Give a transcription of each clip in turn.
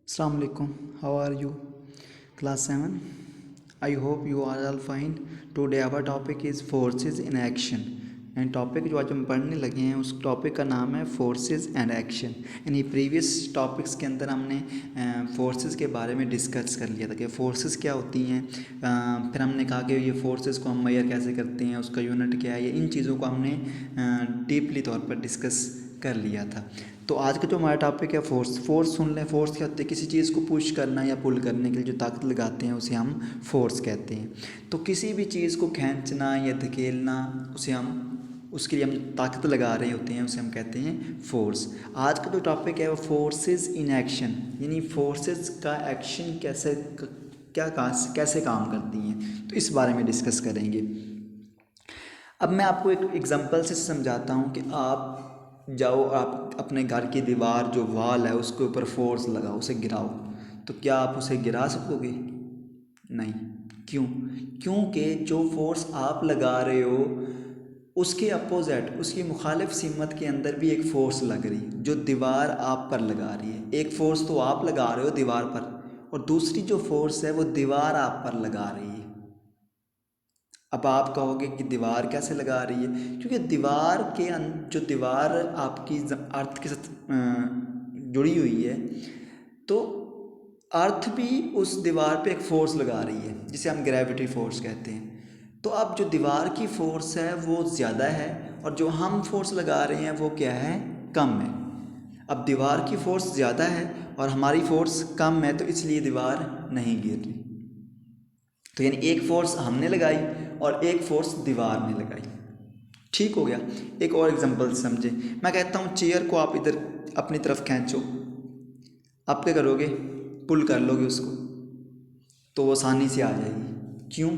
Assalamu alaikum. How are you? Class 7. I hope you are all fine. Today our topic is forces in action. And topic जो आज हम पढ़ने लगे हैं उस टॉपिक का नाम है फोर्सेस एंड एक्शन। यानी प्रीवियस टॉपिक्स के अंदर हमने फोर्सेस के बारे में डिस्कस कर लिया था कि फोर्सेस क्या होती हैं। फिर हमने कहा कि ये फोर्सेस को हम मेजर कैसे करते हैं, उसका यूनिट क्या है, ये इन चीज़ों को हमने डीपली तौर पर डिस्कस कर लिया था। तो आज का जो हमारा टॉपिक है फोर्स सुन लें। फोर्स क्या होती है? किसी चीज़ को पुश करना या पुल करने के लिए जो ताकत लगाते हैं उसे हम फोर्स कहते हैं। तो किसी भी चीज़ को खींचना या धकेलना उसे हम उसके लिए हम ताकत लगा रहे होते हैं, उसे हम कहते हैं फोर्स। आज का जो टॉपिक है वो फोर्सेस इन एक्शन, यानी फोर्सेस का एक्शन कैसे काम करती हैं, तो इस बारे में डिस्कस करेंगे। अब मैं आपको एक एग्जांपल से समझाता हूँ कि आप जाओ, आप अपने घर की दीवार जो वॉल है उसके ऊपर फोर्स लगाओ, उसे गिराओ, तो क्या आप उसे गिरा सकोगे? नहीं। क्यों? क्योंकि जो फोर्स आप लगा रहे हो उसके अपोजिट, उसकी मुखालिफ सिमत के अंदर भी एक फ़ोर्स लग रही है जो दीवार आप पर लगा रही है। एक फ़ोर्स तो आप लगा रहे हो दीवार पर और दूसरी जो फोर्स है वो दीवार आप पर लगा रही है। अब आप कहोगे कि दीवार कैसे लगा रही है? क्योंकि दीवार के जो दीवार आपकी अर्थ के साथ जुड़ी हुई है, तो अर्थ भी उस दीवार पे एक फ़ोर्स लगा रही है जिसे हम ग्रेविटी फोर्स कहते हैं। तो अब जो दीवार की फ़ोर्स है वो ज़्यादा है और जो हम फोर्स लगा रहे हैं वो क्या है? कम है। अब दीवार की फ़ोर्स ज़्यादा है और हमारी फ़ोर्स कम है, तो इसलिए दीवार नहीं गिर रही। तो यानी एक फ़ोर्स हमने लगाई और एक फ़ोर्स दीवार ने लगाई। ठीक हो गया। एक और एग्जांपल समझे। मैं कहता हूँ चेयर को आप इधर अपनी तरफ खींचो, आप क्या करोगे? पुल कर लोगे उसको, तो वो आसानी से आ जाएगी। क्यों?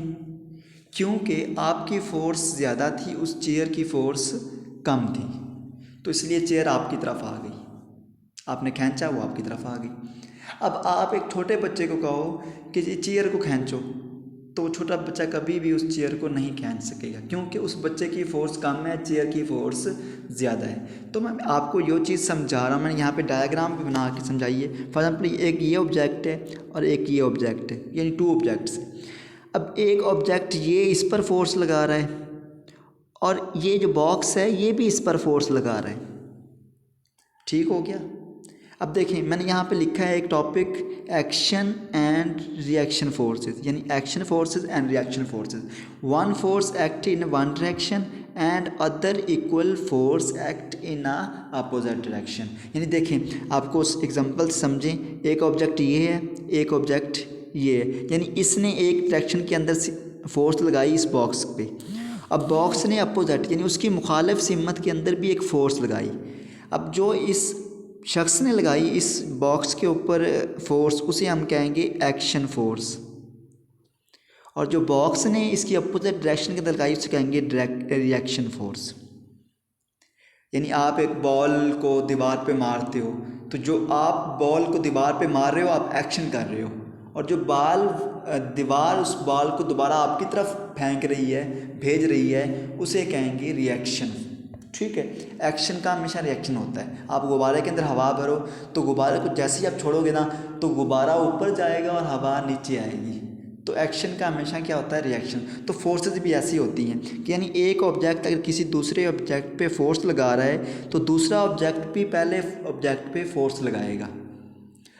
क्योंकि आपकी फ़ोर्स ज़्यादा थी, उस चेयर की फ़ोर्स कम थी, तो इसलिए चेयर आपकी तरफ आ गई। आपने खींचा, वो आपकी तरफ आ गई। अब आप एक छोटे बच्चे को कहो कि ये चेयर को खींचो, तो वो छोटा बच्चा कभी भी उस चेयर को नहीं खींच सकेगा, क्योंकि उस बच्चे की फ़ोर्स कम है, चेयर की फ़ोर्स ज़्यादा है। तो मैं आपको जो चीज़ समझा रहा हूँ, मैंने यहाँ पे डायग्राम भी बना के समझाइए। फॉर एग्जाम्पल एक ये ऑब्जेक्ट है और एक ये ऑब्जेक्ट है, यानी टू ऑब्जेक्ट्स। अब एक ऑब्जेक्ट ये इस पर फोर्स लगा रहा है और ये जो बॉक्स है ये भी इस पर फोर्स लगा रहा है। ठीक हो गया। अब देखें, मैंने यहाँ पे लिखा है एक topic, action and reaction forces, यानी action forces and reaction forces. One force act in one direction and other equal force act in a opposite direction. यानी देखें, आपको उस एग्जांपल समझें, एक ऑब्जेक्ट ये है, एक ऑब्जेक्ट ये है, यानी इसने एक डायरेक्शन के अंदर फोर्स लगाई इस बॉक्स पे। अब बॉक्स ने अपोजिट यानी उसकी मुखालिफ सिमत के अंदर भी एक फ़ोर्स लगाई। अब जो इस शख्स ने लगाई इस बॉक्स के ऊपर फोर्स, उसे हम कहेंगे एक्शन फोर्स, और जो बॉक्स ने इसकी अपोजिट डायरेक्शन के अंदर लगाई उसे कहेंगे रिएक्शन फोर्स। यानी आप एक बॉल को दीवार पे मारते हो, तो जो आप बॉल को दीवार पे मार रहे हो आप एक्शन कर रहे हो, और जो दीवार उस बॉल को दोबारा आपकी तरफ फेंक रही है, भेज रही है, उसे कहेंगे रिएक्शन। ठीक है। एक्शन का हमेशा रिएक्शन होता है। आप गुब्बारे के अंदर हवा भरो, तो गुब्बारे को जैसे ही आप छोड़ोगे ना, तो गुब्बारा ऊपर जाएगा और हवा नीचे आएगी। तो एक्शन का हमेशा क्या होता है? रिएक्शन। तो फोर्सेस भी ऐसी होती हैं कि यानी एक ऑब्जेक्ट अगर किसी दूसरे ऑब्जेक्ट पे फोर्स लगा रहा है, तो दूसरा ऑब्जेक्ट भी पहले ऑब्जेक्ट पे फोर्स लगाएगा।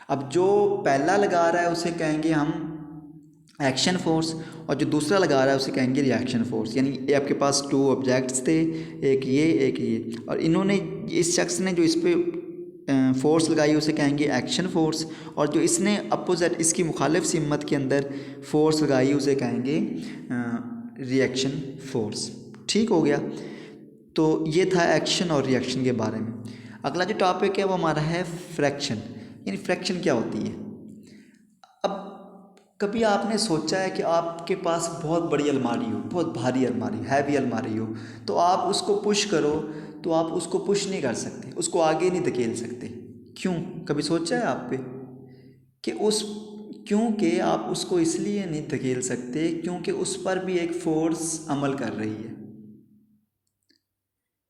अब जो पहला लगा रहा है उसे कहेंगे हम एक्शन फोर्स, और जो दूसरा लगा रहा है उसे कहेंगे रिएक्शन फोर्स। यानी ये आपके पास टू ऑब्जेक्ट्स थे, एक ये, और इन्होंने, इस शख्स ने जो इस पे फोर्स लगाई उसे कहेंगे एक्शन फोर्स, और जो इसने अपोजिट इसकी मुखालिफ सिमत के अंदर फोर्स लगाई उसे कहेंगे रिएक्शन फोर्स। ठीक हो गया। तो ये था एक्शन और रिएक्शन के बारे में। अगला जो टॉपिक है वो हमारा है फ्रैक्शन। यानी फ्रैक्शन क्या होती है? अब कभी आपने सोचा है कि आपके पास बहुत बड़ी अलमारी हो, बहुत भारी अलमारी, हैवी अलमारी हो, तो आप उसको पुश करो तो आप उसको पुश नहीं कर सकते, उसको आगे नहीं धकेल सकते। क्यों? कभी सोचा है आप पे कि क्योंकि आप उसको इसलिए नहीं धकेल सकते क्योंकि उस पर भी एक फोर्स अमल कर रही है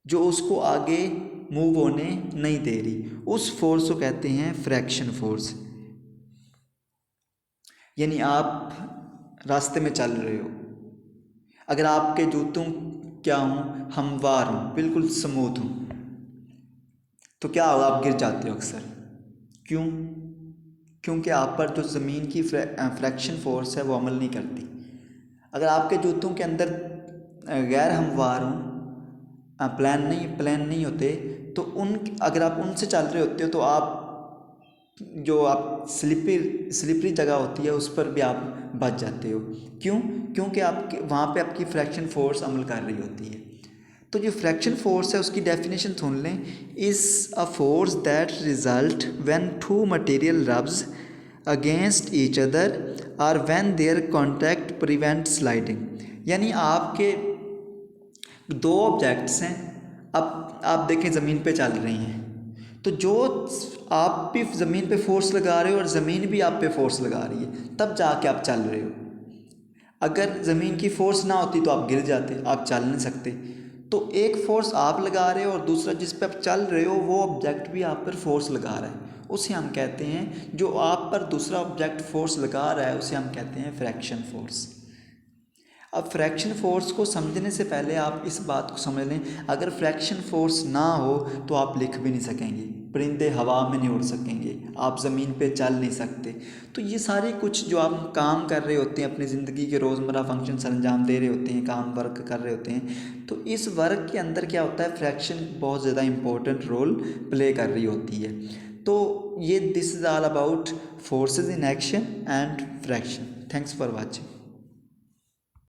जो उसको आगे मूव होने नहीं दे रही। उस फोर्स को कहते हैं फ्रैक्शन फोर्स। यानी आप रास्ते में चल रहे हो, अगर आपके जूतों क्या हूँ, हमवार हूँ, बिल्कुल स्मूथ हूँ, तो क्या होगा, आप गिर जाते हो अक्सर। क्यों? क्योंकि आप पर जो ज़मीन की फ्रैक्शन फोर्स है वो अमल नहीं करती। अगर आपके जूतों के अंदर गैर हमवार हों, प्लान नहीं होते, तो अगर आप उनसे चल रहे होते हो तो आप जो आप स्लिपरी जगह होती है उस पर भी आप बच जाते हो। क्यों? क्योंकि आपके वहाँ पे आपकी फ्रैक्शन फोर्स अमल कर रही होती है। तो जो फ्रैक्शन फोर्स है उसकी डेफिनेशन सुन लें, is a force that result when two material rubs against each other और when their contact prevent sliding. यानी आपके दो ऑब्जेक्ट्स हैं, अब आप देखें ज़मीन पे चल रही हैं, तो जो आप भी ज़मीन पे फोर्स लगा रहे हो और ज़मीन भी आप पे फोर्स लगा रही है, तब जाके आप चल रहे हो। अगर ज़मीन की फोर्स ना होती तो आप गिर जाते, आप चल नहीं सकते। तो एक फोर्स आप लगा रहे हो और दूसरा जिस पे आप चल रहे हो वो ऑब्जेक्ट भी आप पर फोर्स लगा रहा है, उसे हम कहते हैं, जो आप पर दूसरा ऑब्जेक्ट फोर्स लगा रहा है उसे हम कहते हैं फ्रैक्शन फोर्स। अब फ्रैक्शन फोर्स को समझने से पहले आप इस बात को समझ लें, अगर फ्रैक्शन फोर्स ना हो तो आप लिख भी नहीं सकेंगे, परिंदे हवा में नहीं उड़ सकेंगे, आप ज़मीन पे चल नहीं सकते। तो ये सारे कुछ जो आप काम कर रहे होते हैं, अपनी ज़िंदगी के रोज़मर्रा फंक्शन अंजाम दे रहे होते हैं, काम वर्क कर रहे होते हैं, तो इस वर्क के अंदर क्या होता है, फ्रैक्शन बहुत ज़्यादा इंपॉर्टेंट रोल प्ले कर रही होती है। तो ये this is all about forces in action and fraction. Thanks for watching.